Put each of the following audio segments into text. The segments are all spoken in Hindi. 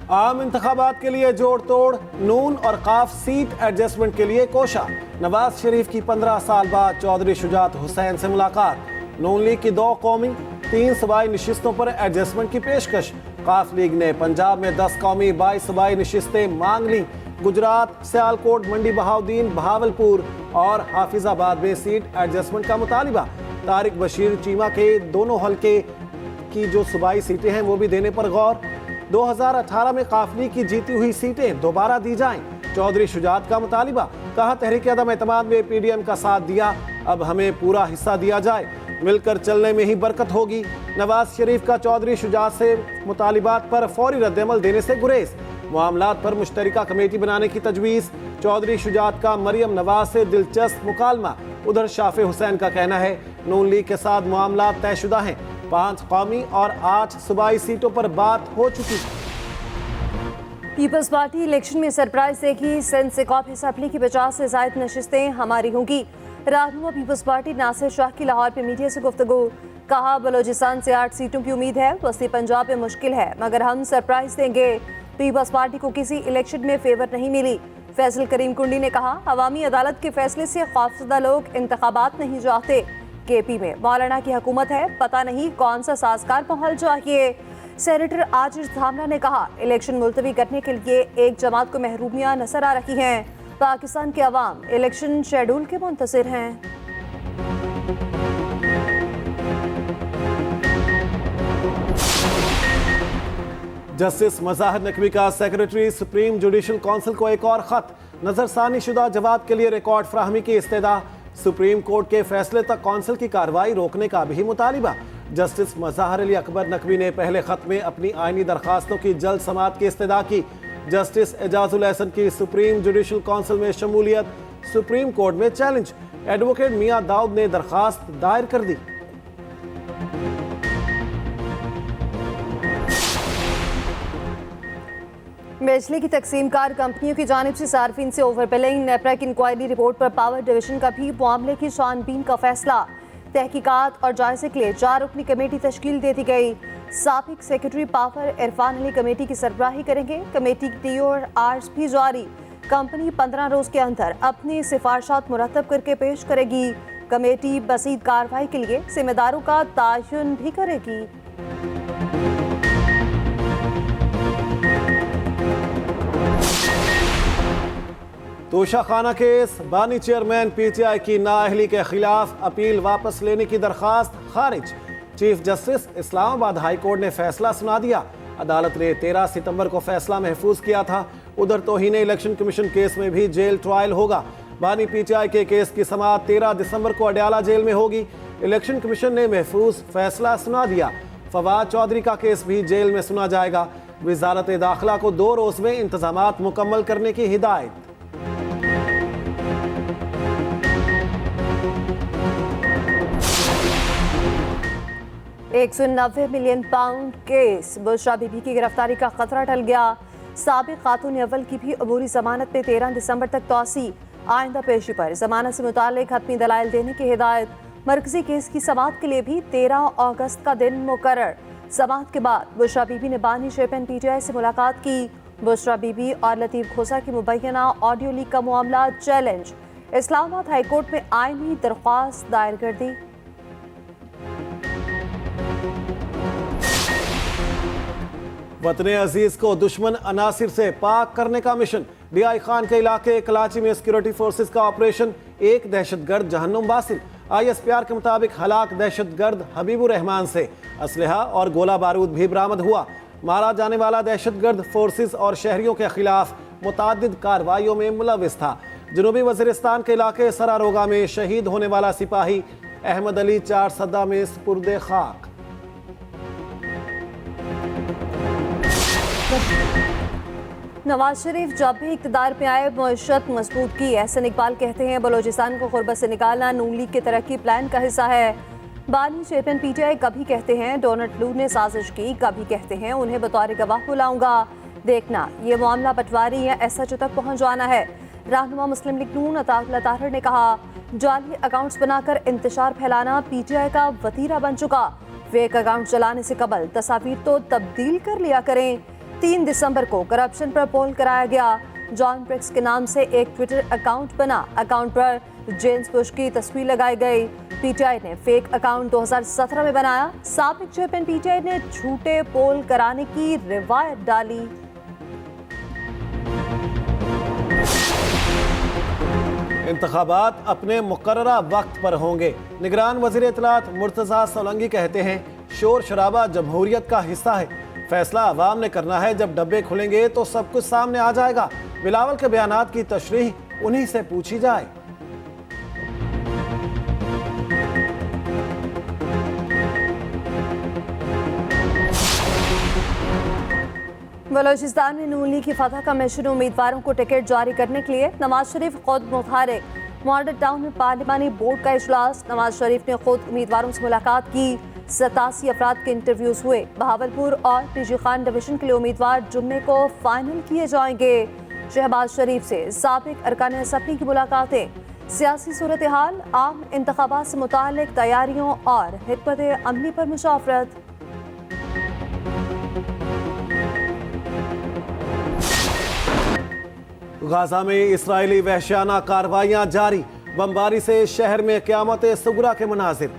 आम इंतखाबात के लिए जोड़ तोड़, नून और काफ सीट एडजस्टमेंट के लिए कोशा। नवाज शरीफ की 15 साल बाद चौधरी शुजात हुसैन से मुलाकात। नून लीग की 2 कौमी 3 सूबाई नशिस्तों पर एडजस्टमेंट की पेशकश। काफ लीग ने पंजाब में 10 कौमी 22 सूबाई नशिस्तें मांग ली। गुजरात, सियालकोट, मंडी बहाउद्दीन, बहावलपुर और हाफिजाबाद में सीट एडजस्टमेंट का मुतालिबा। तारिक बशीर चीमा के दोनों हलके की जो सूबाई सीटें हैं वो भी देने पर गौर। 2018 में काफली की जीती हुई सीटें दोबारा दी जाएं। चौधरी शुजात का मुतालिबा। कहा, तहरीक अदम एतमाद में पीडीएम का साथ दिया, अब हमें पूरा हिस्सा दिया जाए, मिलकर चलने में ही बरकत होगी। नवाज शरीफ का चौधरी शुजात से मुतालिबात पर फौरी रद्दअमल देने से गुरेज। मामलात पर मुश्तरका कमेटी बनाने की तजवीज़। चौधरी शुजात का मरियम नवाज से दिलचस्प मुकालमा। उधर शाफे हुसैन का कहना है नून लीग के साथ मामला तयशुदा हैं। 5 कौमी और 8 सूबाई सीटों पर बात हो चुकी। पीपल्स पार्टी इलेक्शन में सरप्राइज देगी। सिंध से कॉप असेंबली की 50 से ज्यादा नशिस्तें हमारी होंगी। रहनुमा पीपल्स पार्टी नासिर शाह की लाहौर पे मीडिया से गुफ्तगू। कहा, बलोचिस्तान से 8 सीटों की उम्मीद है, वस्ती पंजाब में मुश्किल है, मगर हम सरप्राइज देंगे। पीपल्स पार्टी को किसी इलेक्शन में फेवर नहीं मिली। फैसल करीम कुंडी ने कहा, अवामी अदालत के फैसले से खौफजदा लोग इंतखाबात नहीं चाहते। केपी में मौलाना की हुकूमत है, पता नहीं कौन सा साजगार माहौल चाहिए। सेनेटर आजिज धामरा ने कहा, इलेक्शन मुलतवी करने के लिए एक जमात को महरूमियां नजर आ रही हैं। पाकिस्तान के अवाम इलेक्शन शेड्यूल के मुंतज़िर हैं। जस्टिस मज़ाहिर नकवी का सेक्रेटरी सुप्रीम जुडिशल काउंसिल को एक और खत। नजरसानी शुदा जवाब के लिए रिकॉर्ड फराहमी की इस्तेदा। सुप्रीम कोर्ट के फैसले तक काउंसिल की कार्रवाई रोकने का भी मुतालिबा। जस्टिस मज़ाहिर अली अकबर नकवी ने पहले खत में अपनी आईनी दरखास्तों की जल्द समाअत की इस्तेदा की। जस्टिस एजाजुल एहसन की सुप्रीम जुडिशल काउंसिल में शमूलियत सुप्रीम कोर्ट में चैलेंज। एडवोकेट मियां दाऊद ने दरखास्त दायर कर दी। बिजली की तकसीमकार कंपनियों की जानिब से सार्फिन से ओवर बिलिंग। नेपरा की इंक्वायरी रिपोर्ट पर पावर डिवीजन का भी मामले की छानबीन का फैसला। तहकीकात और जायजे के लिए 4 रुकनी कमेटी तश्कील दे दी गई। साबिक secretary power Irfan Ali committee की सरबराही करेंगे। कमेटी की TORs भी जारी। कंपनी 15 रोज के अंदर अपनी सिफारिशात मुरतब करके पेश करेगी। कमेटी मज़ीद कार्रवाई के लिए जिम्मेदारों का तयन भी करेगी। तोशा खाना केस, बानी चेयरमैन PTI की नाअहली के खिलाफ अपील वापस लेने की दरखास्त खारिज। Chief justice Islamabad high court ने फैसला सुना दिया। अदालत ने 13 सितंबर को फैसला महफूज किया था। उधर तौहीन इलेक्शन कमीशन केस में भी जेल ट्रायल होगा। बानी PTI के केस की समाअत 13 दिसंबर को अडयाला जेल में होगी। इलेक्शन कमीशन ने महफूज फैसला सुना दिया। फवाद चौधरी का केस भी जेल में सुना जाएगा। वजारत दाखिला को 2 रोज में इंतजामात मुकम्मल करने की हिदायत। 190 million pound case. Bushra Bibi की गिरफ्तारी का खतरा टल गया। साबिक खातून अव्वल की भी अबूरी जमानत में 13 दिसंबर तक तौसी। आइंदा पेशी पर जमानत से मुतालिक हतमी दलाइल देने की हिदायत। मरकजी केस की समाअत के लिए भी 13 अगस्त का दिन मुकर्रर। समाअत के बाद बुशरा बीबी ने बानी चेयरमैन PTI से मुलाकात की। बुशरा बीबी और लतीफ खोसा की मुबैना ऑडियो लीक का मामला चैलेंज। इस्लामाबाद हाई कोर्ट में आईनी दरख्वास्त दायर कर दी। वतन अजीज को दुश्मन अनासिर से पाक करने का मिशन। DI खान के इलाके कराची में सिक्योरिटी फोर्सेस का ऑपरेशन। एक दहशतगर्द जहन्नुम बासिल। ISPR के मुताबिक हलाक दहशतगर्द हबीबुर रहमान से असलहा और गोला बारूद भी बरामद हुआ। मारा जाने वाला दहशतगर्द फोर्सेस और शहरियों के खिलाफ मुतादिद कार्रवाइयों में मुलविस था। जनूबी वजीरिस्तान के इलाके सरारोगा में शहीद होने वाला सिपाही अहमद अली 4 सदा में सुपुर्दे खाक। नवाज शरीफ जब भी इक़्तिदार में आए मईशत मजबूत की। एहसन इकबाल कहते हैं, बलोचिस्तान को गुर्बत से निकालना नून लीग के तरक्की प्लान का हिस्सा है। बानी चेयरमैन PTI कभी कहते हैं डोनाल्ड लू ने साजिश की, कभी कहते हैं उन्हें बतौर गवाह बुलाऊंगा। देखना ये मामला पटवारी या SHO तक पहुँच जाना है। रहनुमा मुस्लिम लीग नून अताउल्लाह ताहिर ने कहा, जाली अकाउंट्स बनाकर इंतशार फैलाना PTI का वतीरा बन चुका। फेक अकाउंट चलाने से कबल तस्वीर तो तब्दील कर लिया करें। 3 दिसंबर को करप्शन पर पोल कराया गया। जॉन ब्रिक्स के नाम से एक ट्विटर अकाउंट बना। अकाउंट पर जेम्स बुश की तस्वीर लगाई गई। पीटीआई ने फेक अकाउंट 2017 में बनाया। साबिक चेयरमैन पीटीआई ने झूठे पोल कराने की रिवायत डाली। इंतखाबात अपने मुकर्ररा वक्त पर होंगे। निगरान वज़ीर इत्तलात मुर्तज़ा सोलंकी कहते हैं, शोर शराबा जमहूरियत का हिस्सा है। फैसला अवाम ने करना है। जब डब्बे खुलेंगे तो सब कुछ सामने आ जाएगा। बिलावल के बयानात की तशरीह उन्हीं से पूछी जाए। बलोचिस्तान में नून लीग की फतह का मिशन उम्मीदवारों को टिकट जारी करने के लिए नवाज शरीफ खुद मुतहरिक। मॉडल टाउन में पार्लिमानी बोर्ड का इजलास। नवाज शरीफ ने खुद उम्मीदवारों से मुलाकात की। 87 अफराद के इंटरव्यूज हुए। बहावलपुर और टीजी खान डिवीजन के लिए उम्मीदवार जुम्मे को फाइनल किए जाएंगे। शहबाज शरीफ से साबिक अरकान असम्बली की मुलाकातें। सियासी सूरत हाल, आम इंतखाबात से मुताल्लिक तैयारियों और हिकमत अमली पर मुशावरत। गाजा में इस्राएली वहशियाना कार्रवाइयां जारी। बमबारी से शहर में क़यामत सुगरा के मनाजिर।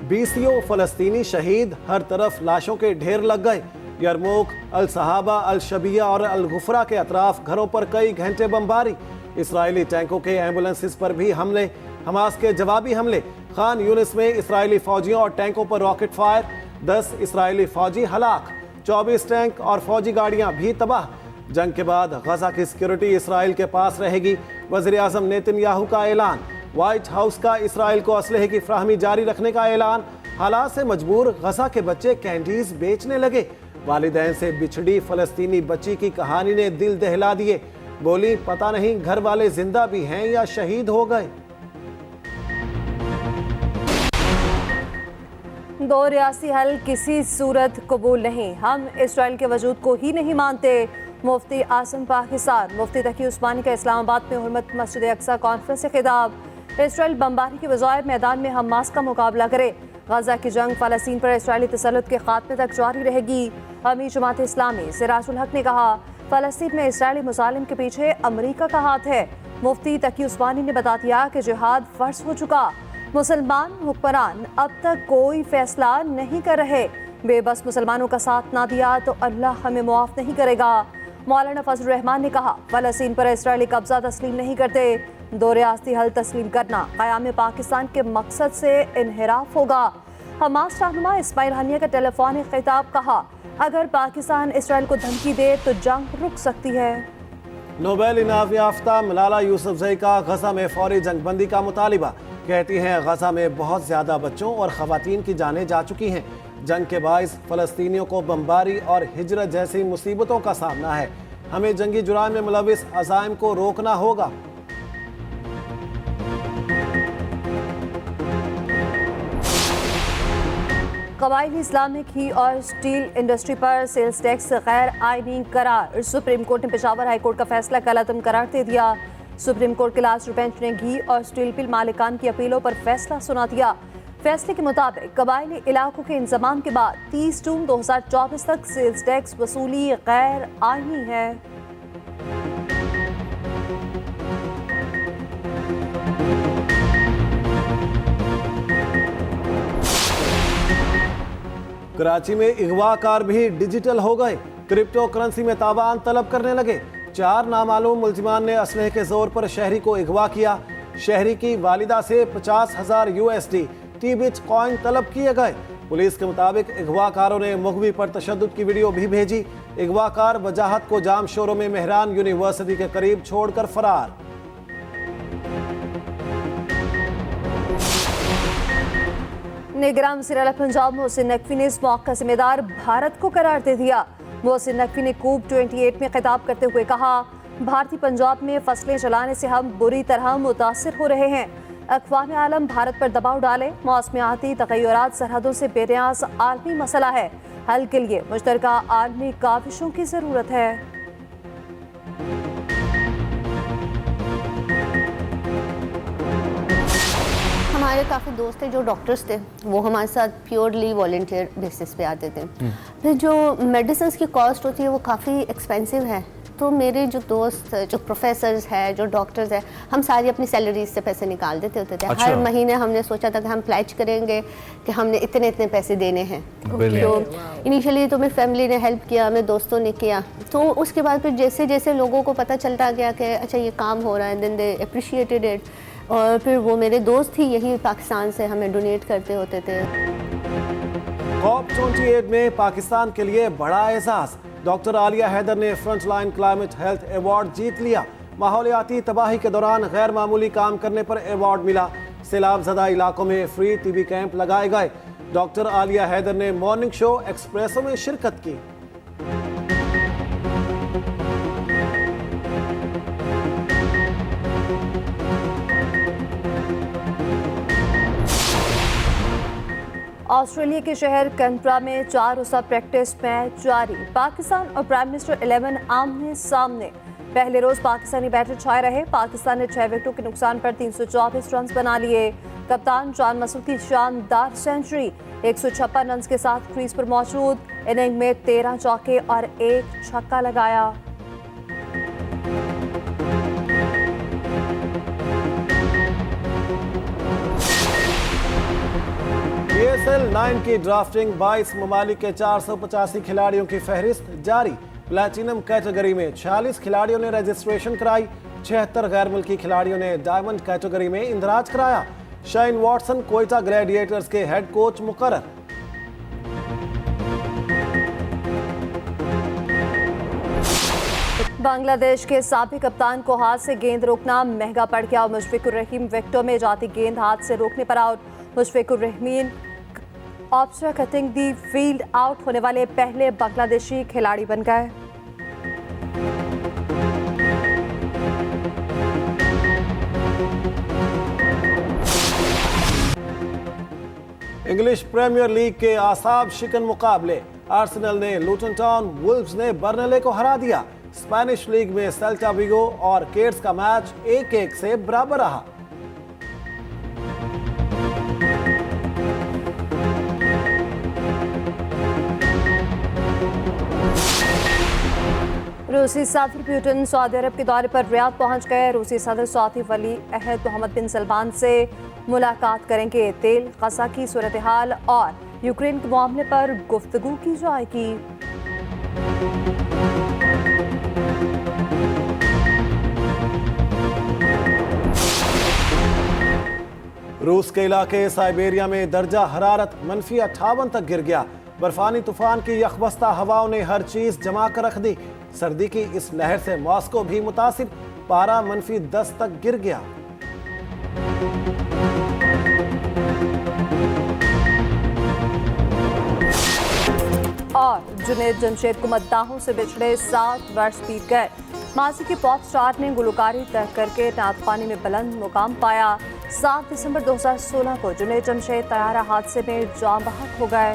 20 फलस्तीनी शहीद। हर तरफ लाशों के ढेर लग गए। यरमूक, अल सहाबा, अल शबिया और अल गुफरा के अतराफ घरों पर कई घंटे बमबारी। इस्राएली टैंकों के एम्बुलेंसेस पर भी हमले। हमास के जवाबी हमले। खान यूनिस में इस्राएली फौजियों और टैंकों पर रॉकेट फायर। 10 इस्राएली फौजी हलाक। 24 टैंक और फौजी गाड़ियां भी तबाह। जंग के बाद गजा की सिक्योरिटी इसराइल के पास रहेगी। वज़ीर आज़म नेतन्याहू का ऐलान। व्हाइट हाउस का इसराइल को असलहे की फ्राहमी जारी रखने का ऐलान। हालात से मजबूर गजा के बच्चे कैंडीज बेचने लगे। वालिदैन से बिछड़ी फलस्तीनी बच्ची की कहानी ने दिल दहला दिए। बोली, पता नहीं घर वाले जिंदा भी हैं या शहीद हो गए। 2 रियासी हल किसी सूरत कबूल नहीं। हम इसराइल के वजूद को ही नहीं मानते। मुफ्ती आसिम पाकिस्तान। मुफ्ती तकी उस्मानी का इस्लामाबाद में हुर्मत मस्जिद अक्सा कॉन्फ्रेंस से खिताब। इसराइल बमबारी के बजाय मैदान में हमास का मुकाबला करे। गजा की जंग फ़लस्तीन पर इसराइली तसल्लुत के खात्मे तक जारी रहेगी। अमीर जमात इस्लामी सिराजुल हक ने कहा, फ़लस्तीन में इसराइली मुजालिम के पीछे अमरीका का हाथ है। मुफ्ती तकी उस्मानी ने बता दिया कि जिहाद फर्ज हो चुका। मुसलमान हुक्मरान अब तक कोई फैसला नहीं कर रहे। बेबस मुसलमानों का साथ ना दिया तो अल्लाह हमें मुआफ नहीं करेगा। मौलाना फजल रहमान ने कहा, फ़लस्तीन पर इसराइली कब्जा तस्लीम नहीं करते। 2 रियासती हल तस्लीम करना क़याम पाकिस्तान के मकसद से इन्हिराफ होगा। हमास रहनुमा इस्माइल हनिया का टेलीफोनिक खिताब। कहा, अगर पाकिस्तान इसराइल को धमकी दे तो जंग रुक सकती है। नोबेल इनाम याफ्ता मलाला यूसुफजई का गजा में फौरी जंगबंदी का मुतालिबा। कहती हैं, गजा में बहुत ज़्यादा बच्चों और ख़वातीन की जानें जा चुकी हैं। जंग के बाइस फ़लस्तीनियों को बमबारी और हिजरत जैसी मुसीबतों का सामना है। हमें जंगी जुराम में मुलविस अज़ाइम को रोकना होगा। कबायली इस्लामिक घी और स्टील इंडस्ट्री पर सेल्स टैक्स गैर आईनी करार। सुप्रीम कोर्ट ने पेशावर हाई कोर्ट का फैसला कलअदम करार दे दिया। सुप्रीम कोर्ट के लास्ट बेंच ने घी और स्टील मिल मालिकान की अपीलों पर फैसला सुना दिया। फैसले के मुताबिक कबायली इलाकों के इंतजाम के बाद 30 जून 2024 तक सेल्स टैक्स वसूली गैर आईनी है। कराची में अगवाकार भी डिजिटल हो गए। क्रिप्टो करेंसी में तावान तलब करने लगे। 4 नामालूम मुल्जिमान ने असलहे के जोर पर शहरी को अगवा किया। शहरी की वालिदा से 50,000 USD टी-बिट कॉइन तलब किए गए। पुलिस के मुताबिक अगवाकारों ने मुगवी पर तशद्दुद की वीडियो भी भेजी। अगवाकार वजाहत को जाम शोरों में मेहरान यूनिवर्सिटी के करीब छोड़कर फरार। निगरान वज़ीर आला पंजाब मोहसिन नकवी ने इस मौके का जिम्मेदार भारत को करार दे दिया। मोहसिन नकवी ने कूप 28 में खिताब करते हुए कहा, भारतीय पंजाब में फसलें जलाने से हम बुरी तरह मुतासिर हो रहे हैं। अक़वाम आलम भारत पर दबाव डाले। मौसमियाती तग़य्युरात सरहदों से बेनियाज आलमी मसला है। हल के लिए मुश्तरका आलमी काविशों की ज़रूरत है। हमारे हमारे काफ़ी दोस्त थे जो डॉक्टर्स थे, वो हमारे साथ प्योरली वॉलंटियर बेसिस पे आते थे। फिर जो मेडिसिन की कॉस्ट होती है वो काफ़ी एक्सपेंसिव है, तो मेरे जो दोस्त जो प्रोफेसर्स हैं, जो डॉक्टर्स हैं, हम सारी अपनी सैलरीज से पैसे निकाल देते होते थे। अच्छा। हर महीने हमने सोचा था कि हम प्लेज करेंगे कि हमने इतने इतने पैसे देने हैं। तो इनिशियली तो मेरी फैमिली ने हेल्प किया, मेरे दोस्तों ने किया, तो उसके बाद फिर जैसे जैसे लोगों को पता चलता गया कि अच्छा ये काम हो रहा है, देन दे अप्रिशिएटेड इट, और फिर वो मेरे दोस्त ही यही पाकिस्तान से हमें डोनेट करते होते थे। COP28 में पाकिस्तान के लिए बड़ा एजाज, डॉक्टर आलिया हैदर ने फ्रंटलाइन क्लाइमेट हेल्थ अवार्ड जीत लिया। माहौलियाती तबाही के दौरान गैर मामूली काम करने पर अवार्ड मिला। सैलाब ज़दा इलाकों में फ्री टीबी कैंप लगाए गए। डॉक्टर आलिया हैदर ने मॉर्निंग शो एक्सप्रेसो में शिरकत की। ऑस्ट्रेलिया के शहर कैनबरा में 4 रोज़ा प्रैक्टिस मैच जारी। पाकिस्तान और प्राइम मिनिस्टर 11 आमने सामने। पहले रोज पाकिस्तानी बैटर छाए रहे। पाकिस्तान ने 6 विकेटों के नुकसान पर 324 रन बना लिए। कप्तान जान मसूद की शानदार सेंचुरी, 156 रन के साथ क्रीज पर मौजूद। इनिंग में 13 चौके और 1 छक्का लगाया। PSL 9 की ड्राफ्टिंग 22 ममालिक के 485 खिलाड़ियों की फहरिस्त जारी। प्लैटिनम कैटेगरी में 46 खिलाड़ियों ने रजिस्ट्रेशन कराई। 76 गैर मुल्की खिलाड़ियों ने डायमंड कैटेगरी में इंदराज कराया। शाइन वॉटसन कोयटा ग्लैडिएटर्स के हेड कोच मुकर्रर। बांग्लादेश के साबिक कप्तान को हाथ से गेंद रोकना महंगा पड़ गया। मुशफिकुर रहीम विकेटों में जाती गेंद हाथ से रोकने पर आउट। मुशफिकुर रहमीन ऑप्शनल कटिंग दी फील्ड आउट होने वाले पहले बांग्लादेशी खिलाड़ी बन गए। इंग्लिश प्रीमियर लीग के आसाब शिकन मुकाबले। आर्सेनल ने लूटन टाउन, वुल्व्स ने बर्नले को हरा दिया। स्पेनिश लीग में सेल्टा विगो और केट्स का मैच 1-1 से बराबर रहा। रूसी सदर पुतिन सऊदी अरब के दौरे पर रियाद पहुंच गए। रूसी सदर सऊदी वली अहद मोहम्मद बिन सलमान से मुलाकात करेंगे। तेल गजा की सूरत हाल और यूक्रेन के मामले पर गुफ्तगू की जाएगी। रूस के इलाके साइबेरिया में दर्जा हरारत -58 तक गिर गया। बर्फानी तूफान की यखबस्ता हवाओं ने हर चीज जमा कर रख दी। सर्दी की इस लहर से मॉस्को भी मुतासिर, पारा -10 तक गिर गया। और जुनैद जमशेद को मद्दाहों से बिछड़े 7 वर्ष बीत गए। माजी के पॉप स्टार ने गुलकारी तय करके नाथपानी में बुलंद मुकाम पाया। 7 दिसंबर 2016 को जुनैद जमशेद तैयारा हादसे में जाँ बहक हो गए।